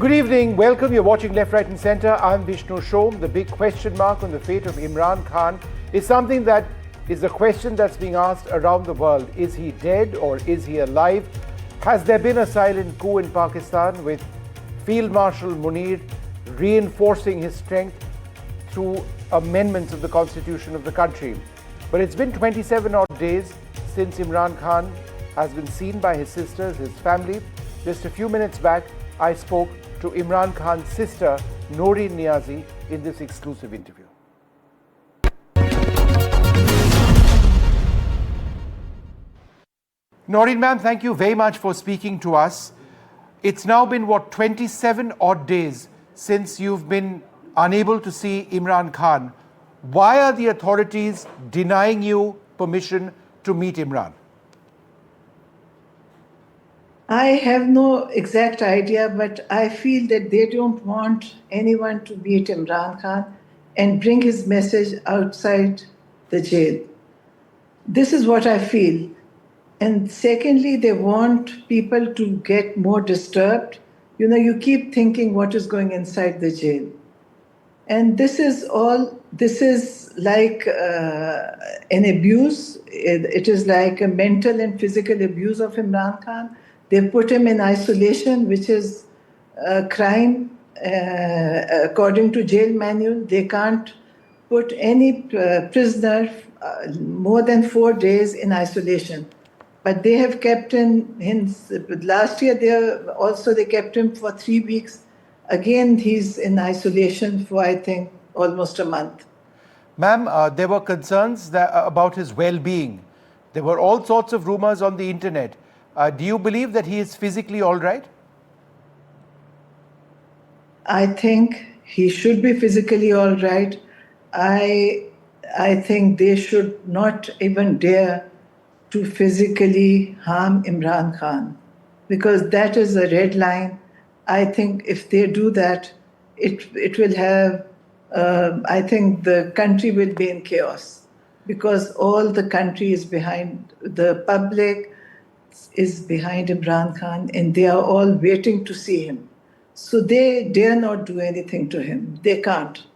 Good evening, welcome. You're watching Left, Right and Centre. I'm Vishnu Shom. The big question mark on the fate of Imran Khan is something that is a question that's being asked around the world. Is he dead or is he alive? Has there been a silent coup in Pakistan with Field Marshal Munir reinforcing his strength through amendments of the constitution of the country? But it's been 27 odd days since Imran Khan has been seen by his sisters, his family. Just a few minutes back, I spoke to Imran Khan's sister, Noreen Niazi, in this exclusive interview. Noreen ma'am, thank you very much for speaking to us. It's now been, 27 odd days since you've been unable to see Imran Khan. Why are the authorities denying you permission to meet Imran? I have no exact idea, but I feel that they don't want anyone to meet Imran Khan and bring his message outside the jail. This is what I feel. And secondly, they want people to get more disturbed. You know, you keep thinking what is going inside the jail. And this is like an abuse. It is like a mental and physical abuse of Imran Khan. They put him in isolation, which is a crime according to jail manual. They can't put any prisoner more than 4 days in isolation. But they have kept him, last year they kept him for 3 weeks. Again, he's in isolation for, I think, almost a month. Ma'am, there were concerns about his well-being. There were all sorts of rumors on the internet. Do you believe that he is physically all right? I think he should be physically all right. I think they should not even dare to physically harm Imran Khan, because that is a red line. I think if they do that, it will have, I think the country will be in chaos, because all the country is behind, the public is behind Imran Khan, and they are all waiting to see him. So they dare not do anything to him. They can't.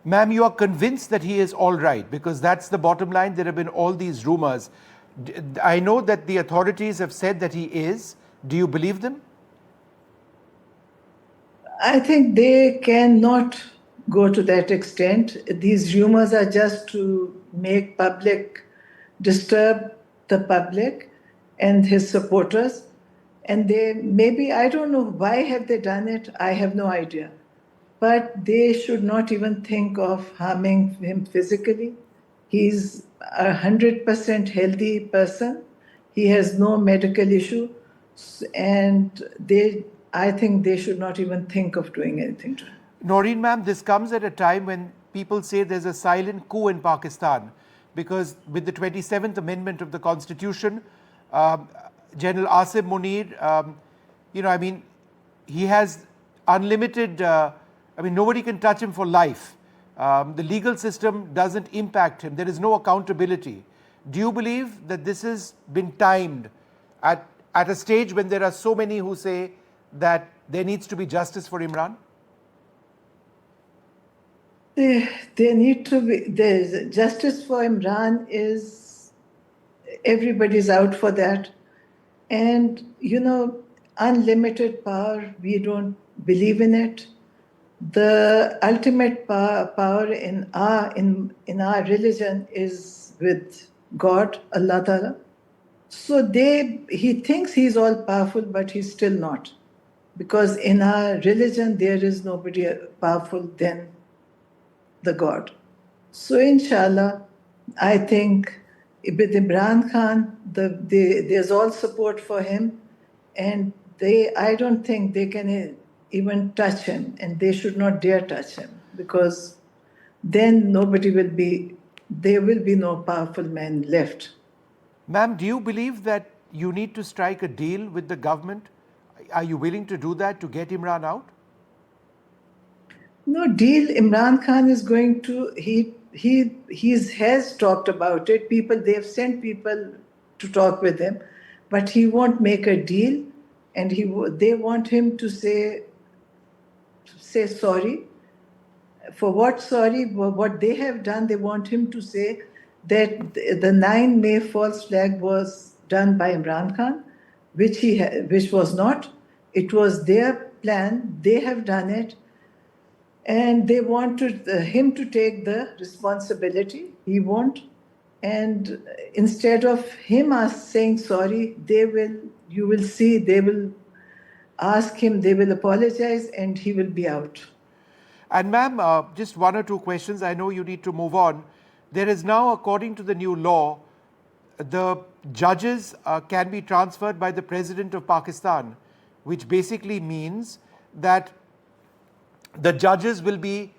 Ma'am, you are convinced that he is all right, because that's the bottom line. There have been all these rumors. I know that the authorities have said that he is. Do you believe them? I think they cannot go to that extent. These rumors are just to make disturb the public and his supporters. And they maybe, I don't know why have they done it, I have no idea. But they should not even think of harming him physically. He's 100% healthy person. He has no medical issue. And I think they should not even think of doing anything to him. Noreen ma'am, this comes at a time when people say there's a silent coup in Pakistan, because with the 27th Amendment of the Constitution, General Asif Munir, he has unlimited, nobody can touch him for life. The legal system doesn't impact him. There is no accountability. Do you believe that this has been timed at a stage when there are so many who say that there needs to be justice for Imran? There need to be, the justice for Imran is, everybody's out for that. And, unlimited power, we don't believe in it. The ultimate power in our religion is with God, Allah Ta'ala. So he thinks he's all powerful, but he's still not. Because in our religion, there is nobody powerful than the God. So inshallah, I think with Imran Khan, there's all support for him, and I don't think they can even touch him, and they should not dare touch him, because then there will be no powerful man left. Ma'am, do you believe that you need to strike a deal with the government? Are you willing to do that to get Imran out? No deal. Imran Khan is going to, he has talked about it. They have sent people to talk with him, but he won't make a deal, and they want him to say say sorry. For what sorry? What they have done, they want him to say that the 9 May false flag was done by Imran Khan, which was not. It was their plan. They have done it, and they want him to take the responsibility. He won't. And instead of him saying sorry, you will see, they will ask him, they will apologize, and he will be out. And ma'am, just one or two questions. I know you need to move on. There is now, according to the new law, the judges can be transferred by the President of Pakistan, which basically means that the judges will be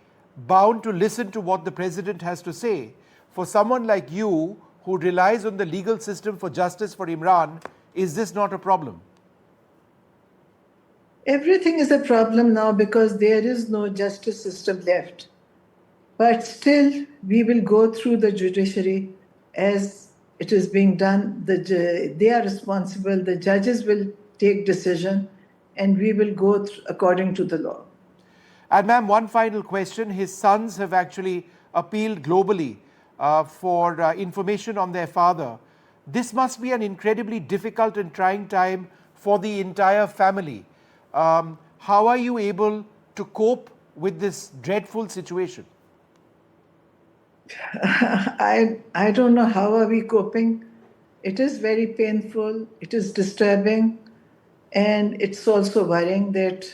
bound to listen to what the President has to say. For someone like you, who relies on the legal system for justice for Imran, is this not a problem? Everything is a problem now because there is no justice system left. But still, we will go through the judiciary as it is being done. They are responsible. The judges will take decision, and we will go according to the law. And ma'am, one final question. His sons have actually appealed globally for information on their father. This must be an incredibly difficult and trying time for the entire family. How are you able to cope with this dreadful situation? I don't know how are we coping. It is very painful. It is disturbing. And it's also worrying that,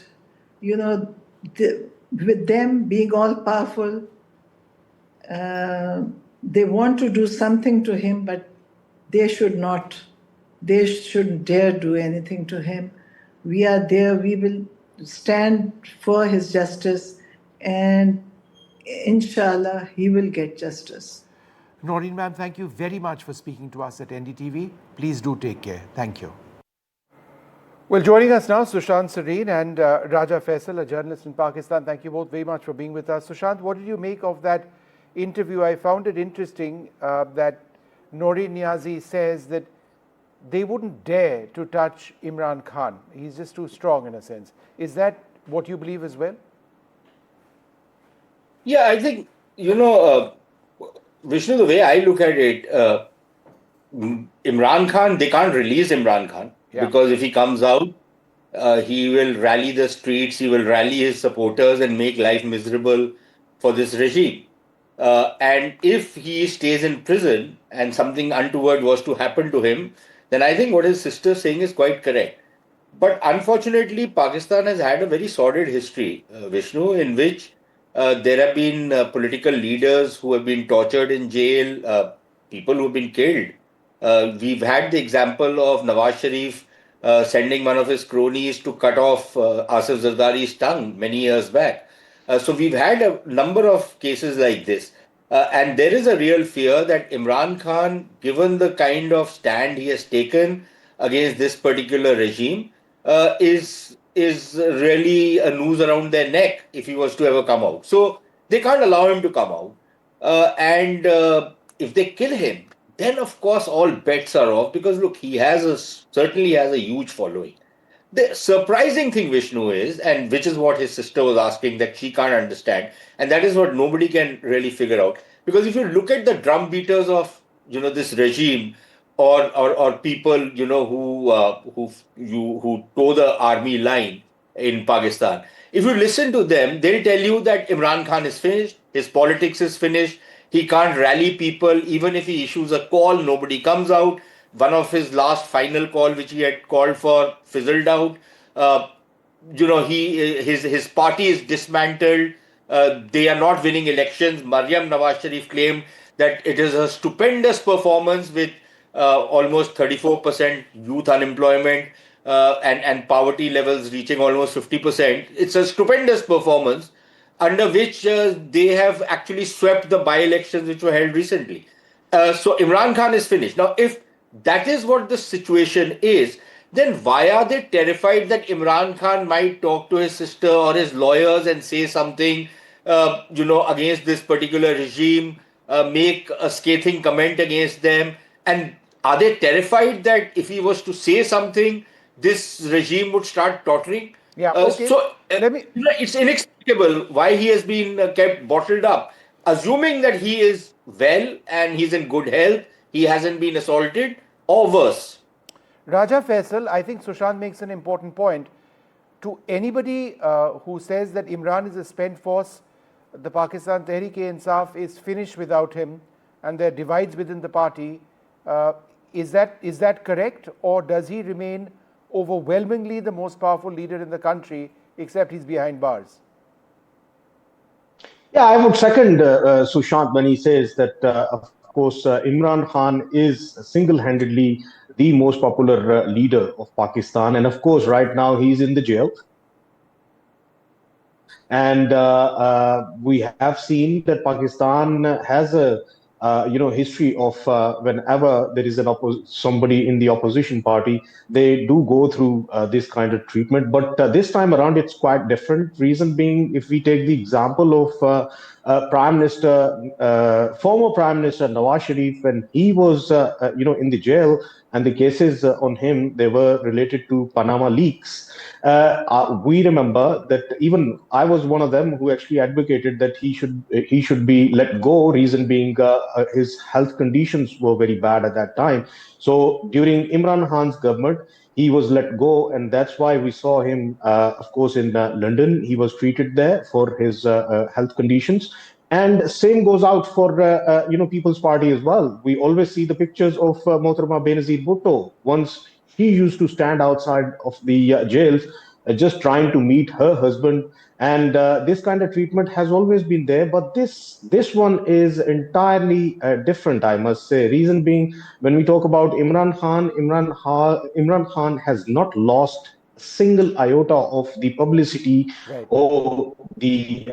with them being all powerful, they want to do something to him, but they should not. They shouldn't dare do anything to him. We are there. We will stand for his justice, and inshallah, he will get justice. Noreen ma'am, thank you very much for speaking to us at NDTV. Please do take care. Thank you. Well, joining us now, Sushant Sareen and Raja Faisal, a journalist in Pakistan. Thank you both very much for being with us. Sushant, what did you make of that interview? I found it interesting that Noreen Niazi says that they wouldn't dare to touch Imran Khan. He's just too strong in a sense. Is that what you believe as well? Yeah, I think, Vishnu, the way I look at it, Imran Khan, they can't release Imran Khan because if he comes out, he will rally the streets, he will rally his supporters and make life miserable for this regime. And if he stays in prison and something untoward was to happen to him, then I think what his sister is saying is quite correct. But unfortunately, Pakistan has had a very sordid history, Vishnu, in which there have been political leaders who have been tortured in jail, people who have been killed. We've had the example of Nawaz Sharif sending one of his cronies to cut off Asif Zardari's tongue many years back. So we've had a number of cases like this. And there is a real fear that Imran Khan, given the kind of stand he has taken against this particular regime, is really a noose around their neck if he was to ever come out. So they can't allow him to come out. And if they kill him, then of course all bets are off because look, he certainly has a huge following. The surprising thing, Vishnu, is, and which is what his sister was asking that she can't understand, and that is what nobody can really figure out. Because if you look at the drum beaters of this regime, or people who toe the army line in Pakistan, if you listen to them, they'll tell you that Imran Khan is finished, his politics is finished, he can't rally people, even if he issues a call, nobody comes out. One of his last final call, which he had called for, fizzled out. His party is dismantled. They are not winning elections. Maryam Nawaz Sharif claimed that it is a stupendous performance with almost 34% youth unemployment and poverty levels reaching almost 50%. It's a stupendous performance under which they have actually swept the by-elections which were held recently. So Imran Khan is finished. Now, if that is what the situation is, then why are they terrified that Imran Khan might talk to his sister or his lawyers and say something, against this particular regime, make a scathing comment against them? And are they terrified that if he was to say something, this regime would start tottering? Yeah, okay. Let me. It's inexplicable why he has been kept bottled up. Assuming that he is well and he's in good health, he hasn't been assaulted or worse. Raja Faisal, I think Sushant makes an important point. To anybody who says that Imran is a spent force, the Pakistan Tehreek-e-Insaf is finished without him, and there are divides within the party. Is that correct, or does he remain overwhelmingly the most powerful leader in the country, except he's behind bars? Yeah, I would second Sushant when he says that, of course, Imran Khan is single-handedly the most popular leader of Pakistan. And of course, right now he's in the jail. And we have seen that Pakistan has a history of whenever there is somebody in the opposition party, they do go through this kind of treatment. But this time around, it's quite different. Reason being, if we take the example of former Prime Minister Nawaz Sharif, when he was in the jail, and the cases on him, they were related to Panama leaks. We remember that even I was one of them who actually advocated that he should be let go. Reason being, his health conditions were very bad at that time. So during Imran Khan's government, he was let go, and that's why we saw him, of course, in London. He was treated there for his health conditions. And same goes out for People's Party as well. We always see the pictures of Mohtarama Benazir Bhutto. Once she used to stand outside of the jails, just trying to meet her husband, and this kind of treatment has always been there. But this one is entirely different, I must say. Reason being, when we talk about Imran Khan has not lost a single iota of the publicity Right. or the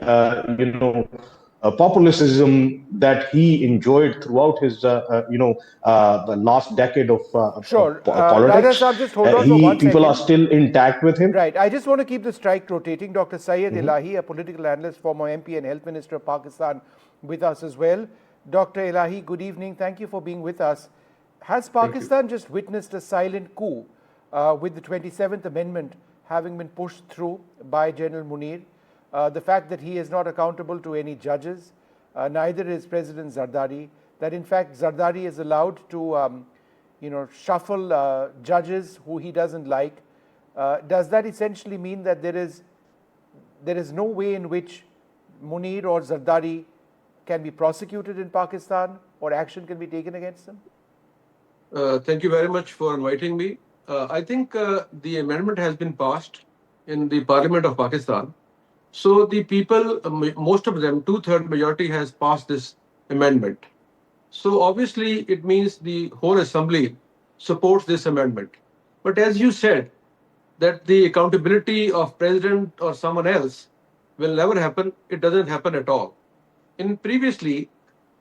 populism that he enjoyed throughout his the last decade of Sure. Raja politics. Saab, just hold on for 1 People are second. still intact with him. Right. I just want to keep the strike rotating. Dr. Syed Elahi, a political analyst, former MP and Health Minister of Pakistan, with us as well. Dr. Elahi, good evening. Thank you for being with us. Has Pakistan just witnessed a silent coup with the 27th Amendment having been pushed through by General Munir? The fact that he is not accountable to any judges, neither is President Zardari, that in fact Zardari is allowed to shuffle judges who he doesn't like. Does that essentially mean that there is no way in which Munir or Zardari can be prosecuted in Pakistan or action can be taken against them? Thank you very much for inviting me. I think the amendment has been passed in the Parliament of Pakistan. So the people, most of them, 2/3 majority has passed this amendment. So obviously it means the whole assembly supports this amendment. But as you said, that the accountability of president or someone else will never happen, it doesn't happen at all. Previously,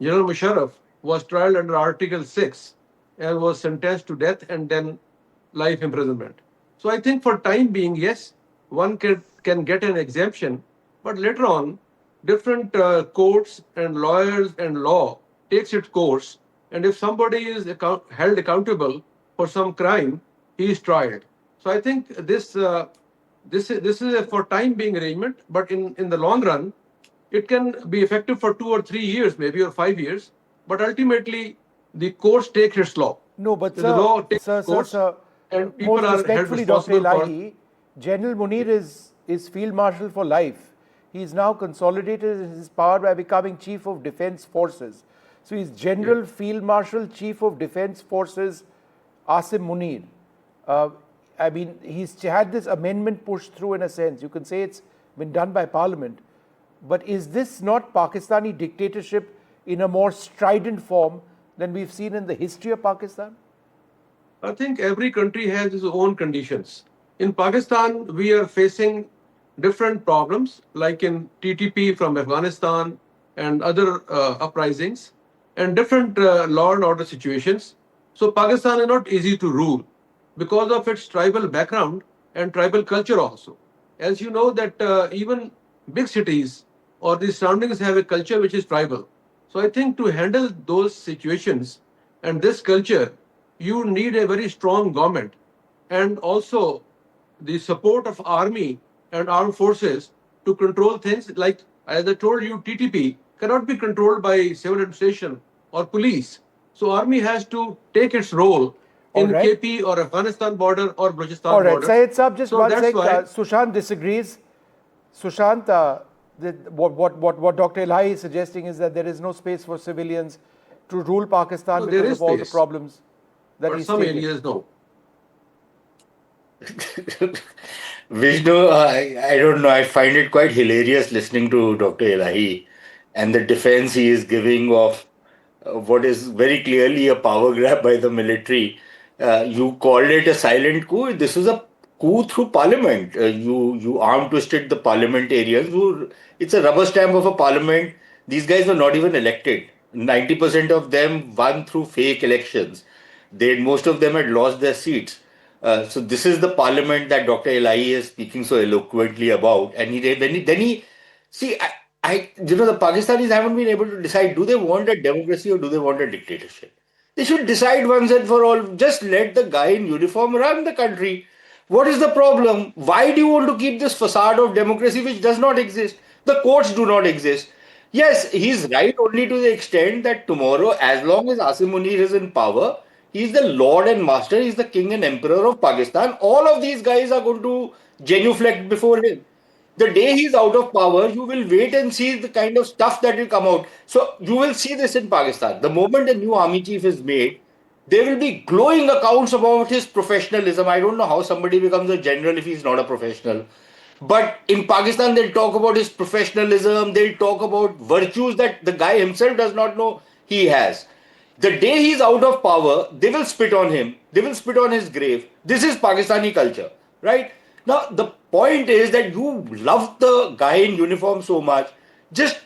General Musharraf was tried under Article 6 and was sentenced to death and then life imprisonment. So I think for time being, yes, one can get an exemption, but later on, different courts and lawyers and law takes its course, and if somebody is held accountable for some crime, he is tried. So I think this is a for time being arrangement, but in the long run, it can be effective for 2 or 3 years, maybe, or 5 years, but ultimately the courts take its law. No, but the law takes courts, sir, and people most are held respectfully, Dr. responsible Elahi, General Munir is Field Marshal for life. He's now consolidated his power by becoming Chief of Defence Forces. So he's General Field Marshal, Chief of Defence Forces, Asim Munir. I mean, he's had this amendment pushed through in a sense. You can say it's been done by Parliament. But is this not Pakistani dictatorship in a more strident form than we've seen in the history of Pakistan? I think every country has its own conditions. In Pakistan, we are facing different problems, like in TTP from Afghanistan and other uprisings, and different law and order situations. So Pakistan is not easy to rule because of its tribal background and tribal culture also. As you know that even big cities or the surroundings have a culture which is tribal. So I think to handle those situations and this culture, you need a very strong government and also the support of army and armed forces to control things like, as I told you, TTP cannot be controlled by civil administration or police. So army has to take its role in KP or Afghanistan border or Balochistan border. Syed Saab, just so one that's sec. why Sushant disagrees. Sushant, what Dr. Elahi is suggesting is that there is no space for civilians to rule Pakistan because of all the problems that he's some stated. areas, no. Vishnu, I don't know. I find it quite hilarious listening to Dr. Elahi and the defense he is giving of what is very clearly a power grab by the military. You called it a silent coup. This was a coup through parliament. You arm twisted the parliamentarians. It's a rubber stamp of a parliament. These guys were not even elected. 90% of them won through fake elections. Most of them had lost their seats. So this is the parliament that Dr. Elahi is speaking so eloquently about. And see, the Pakistanis haven't been able to decide, do they want a democracy or do they want a dictatorship? They should decide once and for all. Just let the guy in uniform run the country. What is the problem? Why do you want to keep this facade of democracy which does not exist? The courts do not exist. Yes, he's right only to the extent that tomorrow, as long as Asim Munir is in power, he's the lord and master, he's the king and emperor of Pakistan. All of these guys are going to genuflect before him. The day he's out of power, you will wait and see the kind of stuff that will come out. So you will see this in Pakistan. The moment a new army chief is made, there will be glowing accounts about his professionalism. I don't know how somebody becomes a general if he's not a professional. But in Pakistan, they'll talk about his professionalism. They'll talk about virtues that the guy himself does not know he has. The day he's out of power, they will spit on him. They will spit on his grave. This is Pakistani culture, right? Now, the point is that you love the guy in uniform so much. Just,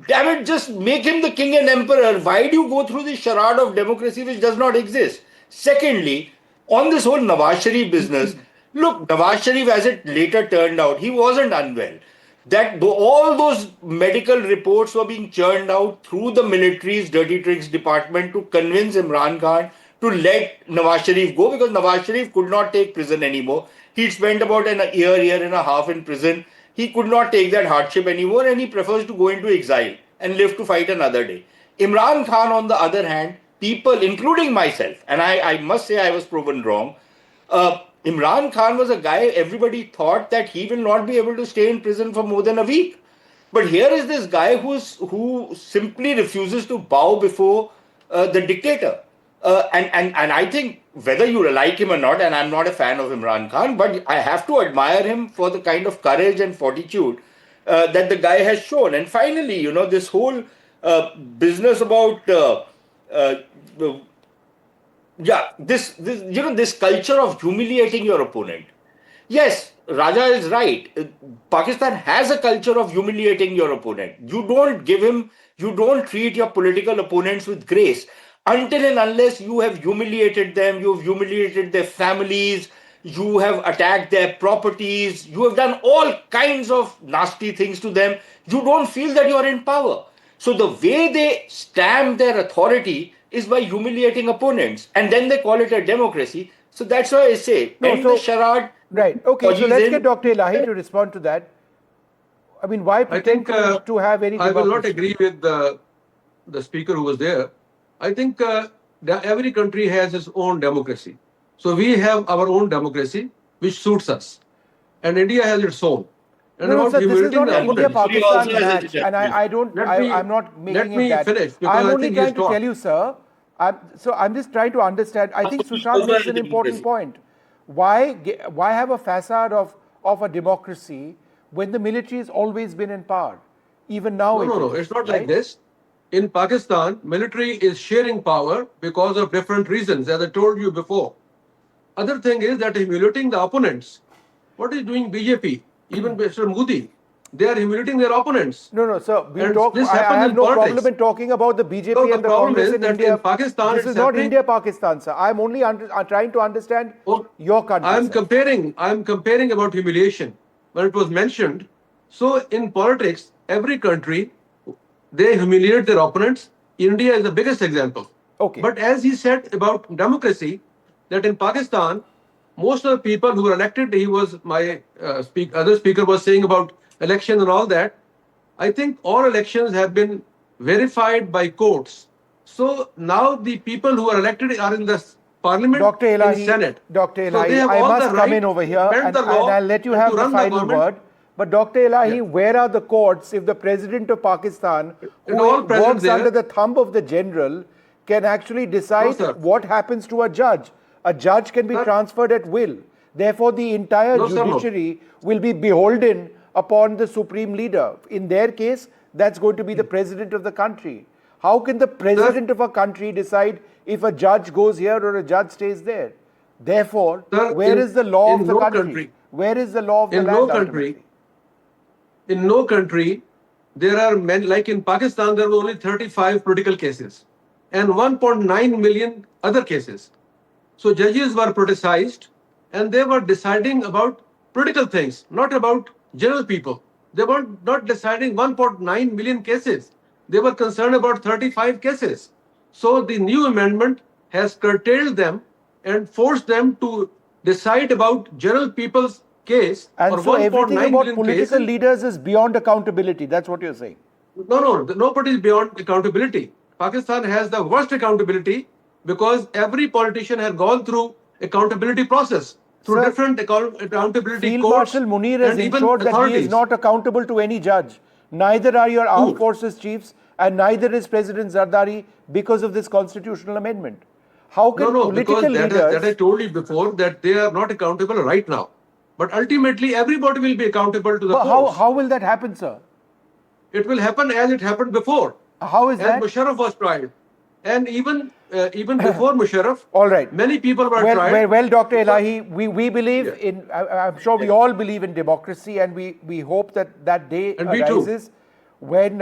damn it, just make him the king and emperor. Why do you go through this charade of democracy which does not exist? Secondly, on this whole Nawaz Sharif business, look, Nawaz Sharif, as it later turned out, he wasn't unwell. That all those medical reports were being churned out through the military's dirty tricks department to convince Imran Khan to let Nawaz Sharif go, because Nawaz Sharif could not take prison anymore. He'd spent about a year and a half in prison. He could not take that hardship anymore and he prefers to go into exile and live to fight another day. Imran Khan, on the other hand, people, including myself, and I must say I was proven wrong, Imran Khan was a guy everybody thought that he will not be able to stay in prison for more than a week. But here is this guy who simply refuses to bow before the dictator. And I think whether you like him or not, and I'm not a fan of Imran Khan, but I have to admire him for the kind of courage and fortitude that the guy has shown. And finally, this whole business about this culture of humiliating your opponent. Yes, Raja is right. Pakistan has a culture of humiliating your opponent. You don't treat your political opponents with grace until and unless you have humiliated them, you have humiliated their families, you have attacked their properties, you have done all kinds of nasty things to them. You don't feel that you are in power. So the way they stamp their authority is by humiliating opponents, and then they call it a democracy. So that's why I say, the charade. Right. Okay. So let's get Dr. Elahi to respond to that. I mean, why pretend to have any democracy? I will not agree with the speaker who was there. I think every country has its own democracy. So we have our own democracy, which suits us, and India has its own. And this is not an India-Pakistan match, and I'm not making it that. Finish, I'm only trying to tell you, sir. I'm just trying to understand. I think Sushant makes an important point. Why have a facade of a democracy when the military has always been in power? Even now, no, it's not like this. In Pakistan, military is sharing power because of different reasons, as I told you before. Other thing is that humiliating the opponents. What is doing BJP? Even Mr. Modi, they are humiliating their opponents. No, sir. I have no problem in talking about the BJP and the Congress in India. In Pakistan, this is not India-Pakistan, sir. I'm only trying to understand your country. I'm comparing about humiliation. When it was mentioned, so in politics, every country, they humiliate their opponents. India is the biggest example. Okay. But as he said about democracy, that in Pakistan, most of the people who were elected, he was my other speaker was saying about election and all that. I think all elections have been verified by courts. So now the people who are elected are in the parliament, Dr. in Elahi, Senate. Dr. So they Elahi, have I all must the come right in over to here amend the law I'll let you and have to the run the final government. word. But Dr. Elahi, Yeah. where are the courts if the president of Pakistan, It all who present works there. under the thumb of the general, can actually decide sir. what happens to a judge? A judge can be Sir. transferred at will. Therefore, the entire No, sir, no. judiciary will be beholden upon the supreme leader. In their case, that's going to be the president of the country. How can the president of a country decide if a judge goes here or a judge stays there? Therefore, Sir, where is the law of the no country? Where is the law of the in land no ultimately? country, in no country, there are many, like in Pakistan, there were only 35 political cases and 1.9 million other cases. So judges were politicized and they were deciding about political things, not about general people. They were not deciding 1.9 million cases. They were concerned about 35 cases. So the new amendment has curtailed them and forced them to decide about general people's case And or so 1.9 everything about million political cases. leaders is beyond accountability. That's what you're saying. No, nobody is beyond accountability. Pakistan has the worst accountability because every politician has gone through accountability process through Sir, different accountability Field courts Marshal Munir has and even ensured that he is authorities. not accountable to any judge. Neither are your armed Who? forces chiefs and neither is President Zardari because of this constitutional amendment. How can No, political because that I leaders... told you before that they are not accountable right now. But ultimately, everybody will be accountable to the But courts. how will that happen, sir? It will happen as it happened before. How is As that? Musharraf was tried. And even before Musharraf, All right. many people were tried. Well, Dr. Elahi, we believe Yeah. in, I'm sure we all believe in democracy, and we hope that that day And we too. arises when,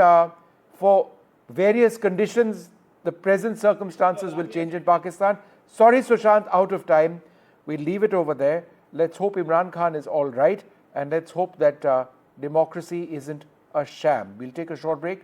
for various conditions, the present circumstances will change in Pakistan. Sorry, Sushant, out of time. We'll leave it over there. Let's hope Imran Khan is all right, and let's hope that democracy isn't a sham. We'll take a short break.